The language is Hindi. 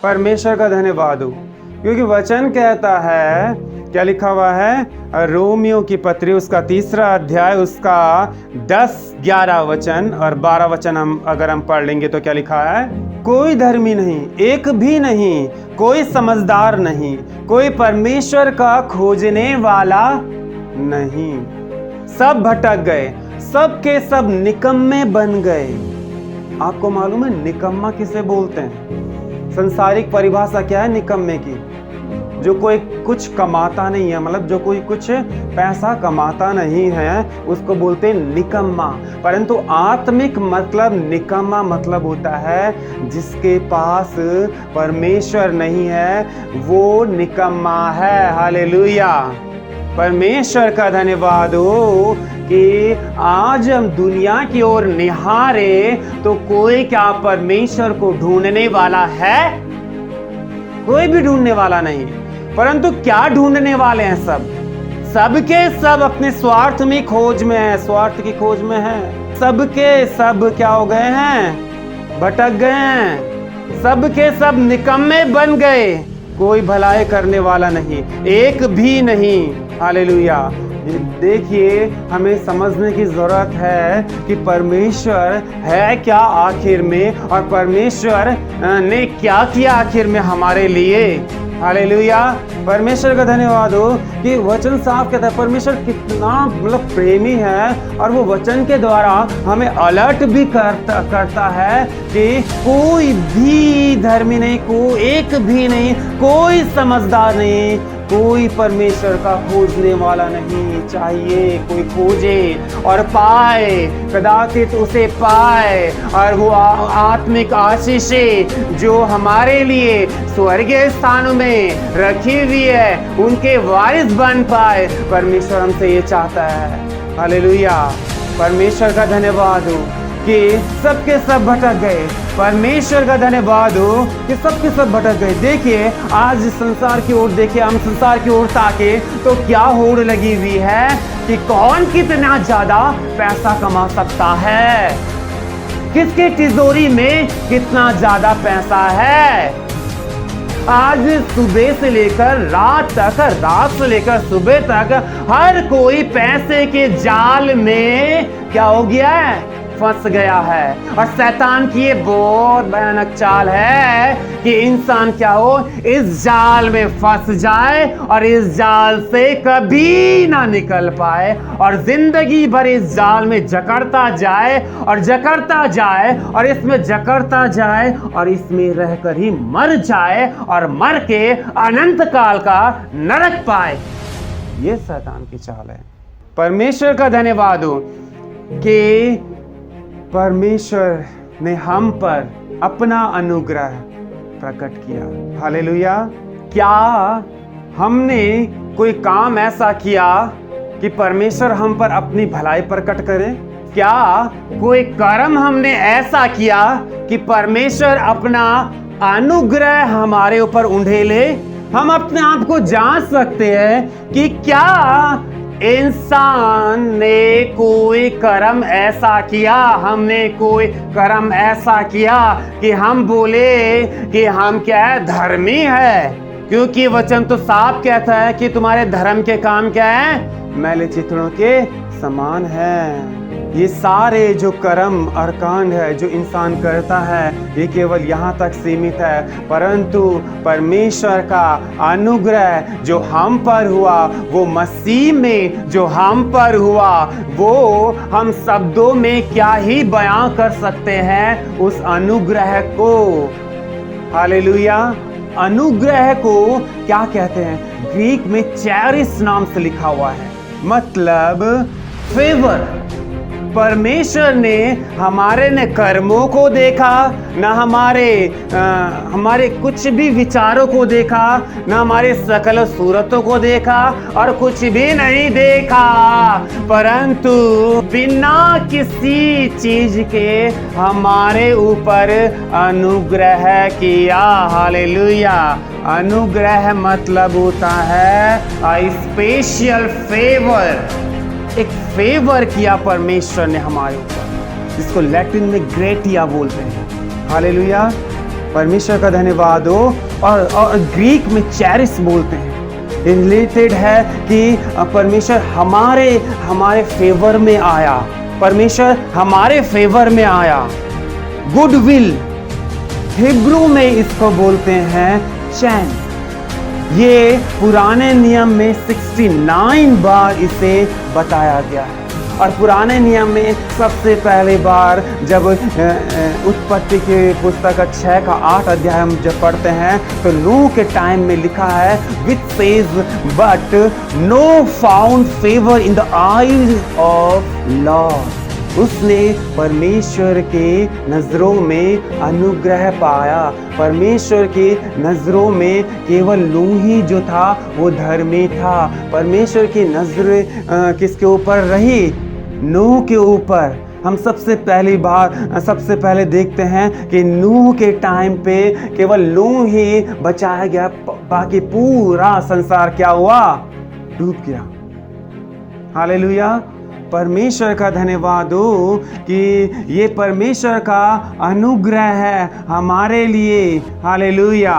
परमेश्वर का धन्यवाद हो, क्योंकि वचन कहता है, क्या लिखा हुआ है, रोमियो की पत्री उसका 3 अध्याय उसका 10, 11 वचन और 12 वचन अगर हम पढ़ लेंगे तो क्या लिखा है, कोई धर्मी नहीं, एक भी नहीं, कोई समझदार नहीं, कोई परमेश्वर का खोजने वाला नहीं, सब भटक गए, सब के सब निकम्मे बन गए। आपको मालूम है निकम्मा किसे बोलते हैं? संसारिक परिभाषा क्या है निकम्मे की? जो कोई कुछ कमाता नहीं है, मतलब जो कोई कुछ पैसा कमाता नहीं है उसको बोलते हैं निकम्मा। परंतु आत्मिक मतलब निकम्मा मतलब होता है जिसके पास परमेश्वर नहीं है, वो निकम्मा है। हालेलुया, परमेश्वर का धन्यवाद हो कि आज हम दुनिया की ओर निहारे तो कोई क्या परमेश्वर को ढूंढने वाला है? कोई भी ढूंढने वाला नहीं। परंतु क्या ढूंढने वाले हैं? सबके सब अपने स्वार्थ में खोज में है, स्वार्थ की खोज में है। सबके सब क्या हो गए हैं? भटक गए हैं, सबके सब निकम्मे बन गए, कोई भलाई करने वाला नहीं, एक भी नहीं। हालेलुया। देखिए, हमें समझने की जरूरत है कि परमेश्वर है क्या आखिर में, और परमेश्वर ने क्या किया आखिर में हमारे लिए। हालेलुया, परमेश्वर का धन्यवाद हो कि वचन साफ कहता है परमेश्वर कितना मतलब प्रेमी है, और वो वचन के द्वारा हमें अलर्ट भी करता है कि कोई भी धर्मी नहीं, कोई एक भी नहीं, कोई समझदार नहीं, कोई परमेश्वर का खोजने वाला नहीं। चाहिए कोई खोजे और पाए, कदाचित उसे पाए, और वो आत्मिक आशीषें जो हमारे लिए स्वर्गीय स्थानों में रखी हुई है उनके वारिस बन पाए। परमेश्वर हमसे ये चाहता है। हालेलुया, परमेश्वर का धन्यवाद हो कि सबके सब भटक गए। परमेश्वर का धन्यवाद हो कि सबके सब भटक गए। देखिए, आज संसार की ओर देखिए, हम संसार की ओर ताके तो क्या होड़ लगी हुई है कि कौन कितना ज्यादा पैसा कमा सकता है, किसके तिजोरी में कितना ज्यादा पैसा है। आज सुबह से लेकर रात तक, रात से लेकर सुबह तक हर कोई पैसे के जाल में क्या हो गया है? फंस गया है। और शैतान की ये बहुत भयानक चाल है कि इंसान क्या हो, इस जाल में फंस जाए और इस जाल से कभी ना निकल पाए, और जिंदगी भर इस जाल में जकड़ता जाए और जकड़ता जाए और इसमें जकड़ता जाए और इसमें रहकर ही मर जाए और मर के अनंत काल का नरक पाए। ये शैतान की चाल है। परमेश्वर का धन्यवाद हो कि परमेश्वर ने हम पर अपना अनुग्रह प्रकट किया। हालेलुया। क्या हमने कोई काम ऐसा किया कि परमेश्वर हम पर अपनी भलाई प्रकट करे? क्या कोई कर्म हमने ऐसा किया कि परमेश्वर अपना अनुग्रह हमारे ऊपर उंडेले? हम अपने आप को जांच सकते हैं कि क्या इंसान ने कोई कर्म ऐसा किया, हमने कोई कर्म ऐसा किया कि हम बोले कि हम क्या है, धर्मी है। क्योंकि वचन तो साफ कहता है कि तुम्हारे धर्म के काम क्या है? मैले चित्रों के समान है। ये सारे जो कर्म और कांड है जो इंसान करता है ये केवल यहाँ तक सीमित है, परंतु परमेश्वर का अनुग्रह जो हम पर हुआ, वो मसीह में जो हम पर हुआ, वो हम शब्दों में क्या ही बयां कर सकते हैं उस अनुग्रह को। हालेलुया। अनुग्रह को क्या कहते हैं? ग्रीक में चैरिस नाम से लिखा हुआ है, मतलब फेवर। परमेश्वर ने हमारे न कर्मों को देखा, न हमारे कुछ भी विचारों को देखा, न हमारे सकल सूरतों को देखा, और कुछ भी नहीं देखा, परंतु बिना किसी चीज के हमारे ऊपर अनुग्रह किया। हालेलुया। अनुग्रह मतलब होता है स्पेशल फेवर। एक फेवर किया परमेश्वर ने हमारे ऊपर, जिसको लैटिन में ग्रेटिया बोलते हैं। हालेलुया। परमेश्वर का धन्यवाद हो। और ग्रीक में चैरिस बोलते हैं, रिलेटेड है कि परमेश्वर हमारे फेवर में आया, परमेश्वर हमारे फेवर में आया। गुडविल हिब्रू में इसको बोलते हैं चैन। ये पुराने नियम में 69 बार इसे बताया गया है। और पुराने नियम में सबसे पहले बार जब उत्पत्ति की पुस्तक 6 का 8 अध्याय हम जब पढ़ते हैं तो नूह के टाइम में लिखा है which says but Noah found favour in the eyes of Lord. उसने परमेश्वर के नज़रों में अनुग्रह पाया। परमेश्वर की नज़रों में केवल नूह ही जो था वो धर्मी था। परमेश्वर की नज़र किसके ऊपर रही? नूह के ऊपर। हम सबसे पहले देखते हैं कि नूह के टाइम पे केवल नूह ही बचाया गया, बाकी पूरा संसार क्या हुआ? डूब गया। हालेलुया। परमेश्वर का धन्यवाद हो कि ये परमेश्वर का अनुग्रह है हमारे लिए। हालेलुया।